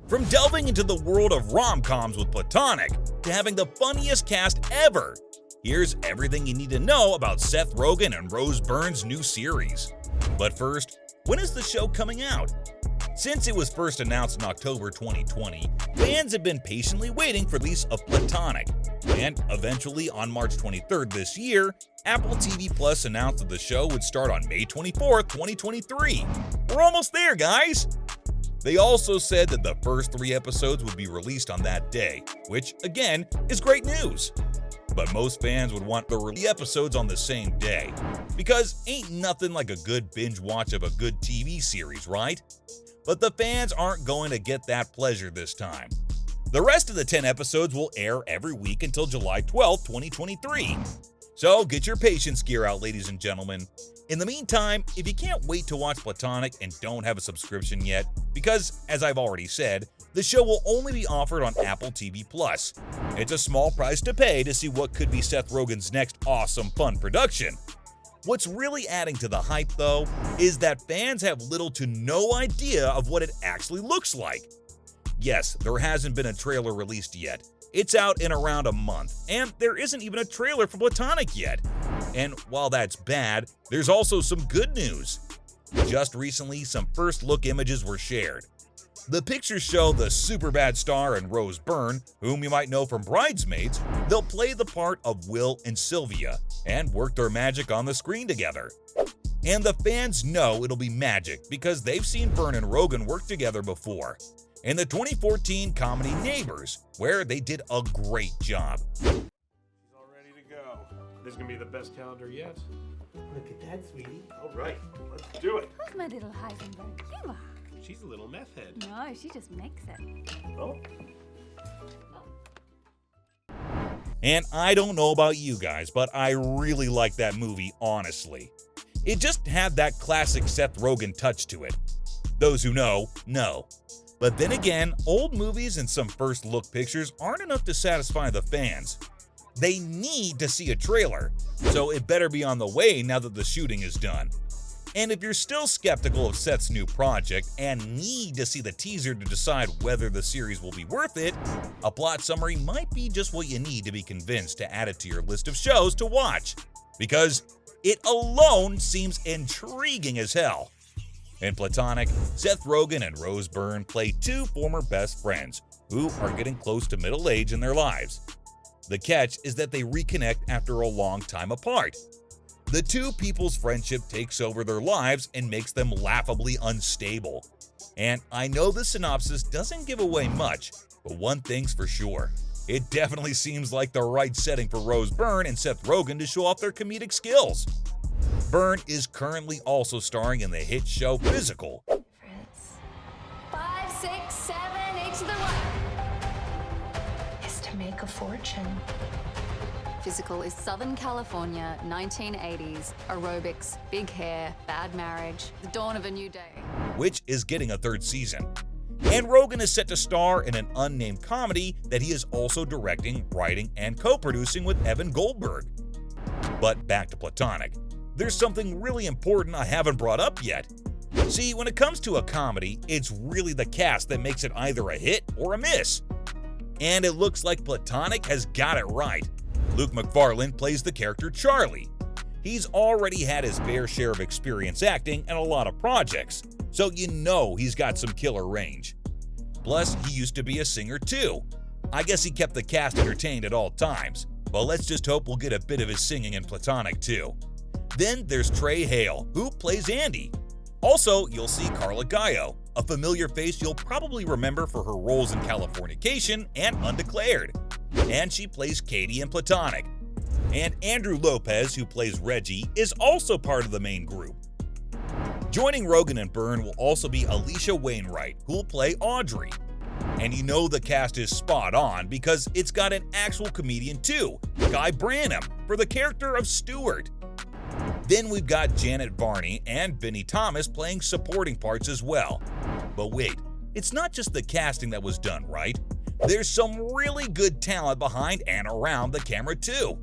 From delving into the world of rom-coms with Platonic to having the funniest cast ever, here's everything you need to know about Seth Rogen and Rose Byrne's new series. But first, when is the show coming out? Since it was first announced in October 2020, fans have been patiently waiting for the release of Platonic, and eventually on March 23rd this year, Apple TV Plus announced that the show would start on May 24th, 2023. We're almost there, guys! They also said that the first 3 episodes would be released on that day, which, again, is great news. But most fans would want the episodes on the same day, because ain't nothing like a good binge watch of a good TV series, right? But the fans aren't going to get that pleasure this time. The rest of the 10 episodes will air every week until July 12, 2023. So get your patience gear out, ladies and gentlemen. In the meantime, if you can't wait to watch Platonic and don't have a subscription yet, because, as I've already said, the show will only be offered on Apple TV+. It's a small price to pay to see what could be Seth Rogen's next awesome fun production. What's really adding to the hype, though, is that fans have little to no idea of what it actually looks like. Yes, there hasn't been a trailer released yet. It's out in around a month, and there isn't even a trailer for Platonic yet. And while that's bad, there's also some good news. Just recently, some first-look images were shared. The pictures show the Superbad star and Rose Byrne, whom you might know from Bridesmaids. They'll play the part of Will and Sylvia and work their magic on the screen together. And the fans know it'll be magic because they've seen Byrne and Rogen work together before in the 2014 comedy Neighbors, where they did a great job. She's all ready to go. This is gonna be the best calendar yet. Look at that, sweetie. All right, let's do it. Who's my little Heisenberg? You are. She's a little meth head. No, she just makes it. Oh. And I don't know about you guys, but I really like that movie, honestly. It just had that classic Seth Rogen touch to it. Those who know, know. But then again, old movies and some first-look pictures aren't enough to satisfy the fans. They need to see a trailer, so it better be on the way now that the shooting is done. And if you're still skeptical of Seth's new project and need to see the teaser to decide whether the series will be worth it, a plot summary might be just what you need to be convinced to add it to your list of shows to watch, because it alone seems intriguing as hell. In Platonic, Seth Rogen and Rose Byrne play 2 former best friends who are getting close to middle age in their lives. The catch is that they reconnect after a long time apart. The 2 people's friendship takes over their lives and makes them laughably unstable. And I know the synopsis doesn't give away much, but one thing's for sure. It definitely seems like the right setting for Rose Byrne and Seth Rogen to show off their comedic skills. Byrne is currently also starring in the hit show Physical. Fritz. 5, 6, 7, 8 to the right. Is to make a fortune. Physical is Southern California, 1980s, aerobics, big hair, bad marriage, the dawn of a new day. Which is getting a 3rd season. And Rogen is set to star in an unnamed comedy that he is also directing, writing, and co-producing with Evan Goldberg. But back to Platonic. There's something really important I haven't brought up yet. See, when it comes to a comedy, it's really the cast that makes it either a hit or a miss. And it looks like Platonic has got it right. Luke McFarlane plays the character Charlie. He's already had his fair share of experience acting and a lot of projects, so you know he's got some killer range. Plus, he used to be a singer too. I guess he kept the cast entertained at all times, but let's just hope we'll get a bit of his singing in Platonic too. Then there's Trey Hale, who plays Andy. Also, you'll see Carla Gallo, a familiar face you'll probably remember for her roles in Californication and Undeclared. And she plays Katie in Platonic. And Andrew Lopez, who plays Reggie, is also part of the main group. Joining Rogen and Byrne will also be Alicia Wainwright, who will play Audrey. And you know the cast is spot on because it's got an actual comedian too, Guy Branum, for the character of Stewart. Then we've got Janet Varney and Vinnie Thomas playing supporting parts as well. But wait, it's not just the casting that was done, right? There's some really good talent behind and around the camera too.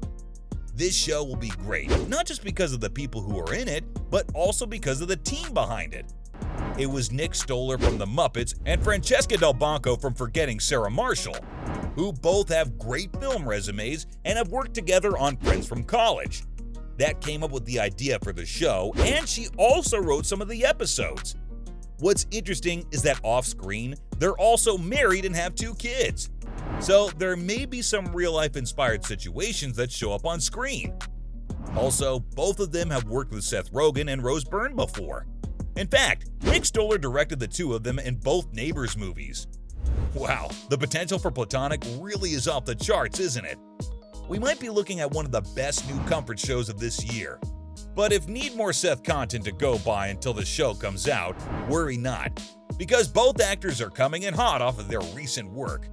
This show will be great, not just because of the people who are in it, but also because of the team behind it. it was Nick Stoller from The Muppets and Francesca Del Banco from Forgetting Sarah Marshall, who both have great film resumes and have worked together on Friends from College. That came up with the idea for the show, and she also wrote some of the episodes. What's interesting is that off-screen, they're also married and have 2 kids. So there may be some real-life inspired situations that show up on screen. Also, both of them have worked with Seth Rogen and Rose Byrne before. In fact, Nick Stoller directed the 2 of them in both Neighbors movies. Wow, the potential for Platonic really is off the charts, isn't it? We might be looking at one of the best new comfort shows of this year. But if need more Seth content to go by until the show comes out, worry not, because both actors are coming in hot off of their recent work.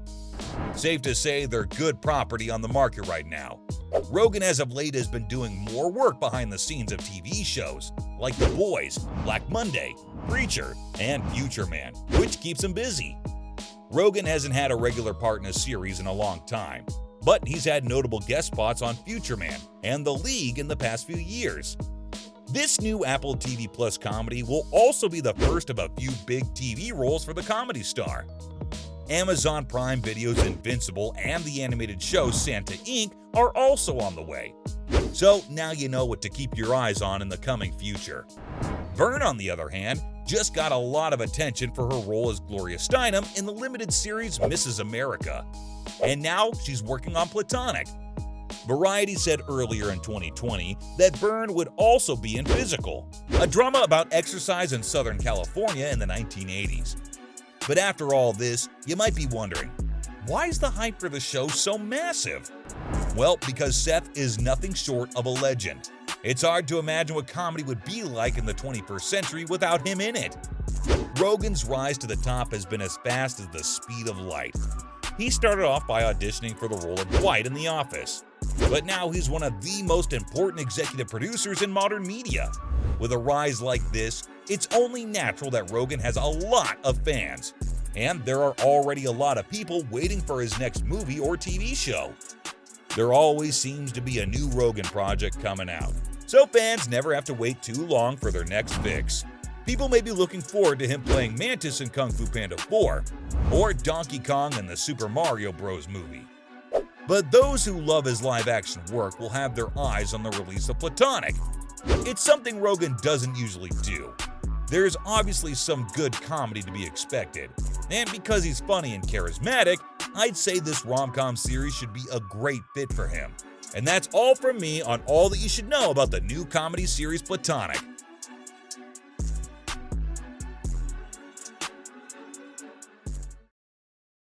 Safe to say they're good property on the market right now. Rogen as of late has been doing more work behind the scenes of TV shows like The Boys, Black Monday, Preacher, and Future Man, which keeps him busy. Rogen hasn't had a regular part in a series in a long time, but he's had notable guest spots on Future Man and The League in the past few years. This new Apple TV Plus comedy will also be the first of a few big TV roles for the comedy star. Amazon Prime Video's Invincible and the animated show Santa Inc. are also on the way. So now you know what to keep your eyes on in the coming future. Byrne, on the other hand, just got a lot of attention for her role as Gloria Steinem in the limited series Mrs. America. And now she's working on Platonic. Variety said earlier in 2020 that Byrne would also be in Physical, a drama about exercise in Southern California in the 1980s. But after all this, you might be wondering, why is the hype for the show so massive? Well, because Seth is nothing short of a legend. It's hard to imagine what comedy would be like in the 21st century without him in it. Rogen's rise to the top has been as fast as the speed of light. He started off by auditioning for the role of Dwight in The Office, but now he's one of the most important executive producers in modern media. With a rise like this, it's only natural that Rogen has a lot of fans, and there are already a lot of people waiting for his next movie or TV show. There always seems to be a new Rogen project coming out, so fans never have to wait too long for their next fix. People may be looking forward to him playing Mantis in Kung Fu Panda 4, or Donkey Kong in the Super Mario Bros. Movie. But those who love his live-action work will have their eyes on the release of Platonic. It's something Rogen doesn't usually do. There's obviously some good comedy to be expected, and because he's funny and charismatic, I'd say this rom-com series should be a great fit for him. And that's all from me on all that you should know about the new comedy series Platonic.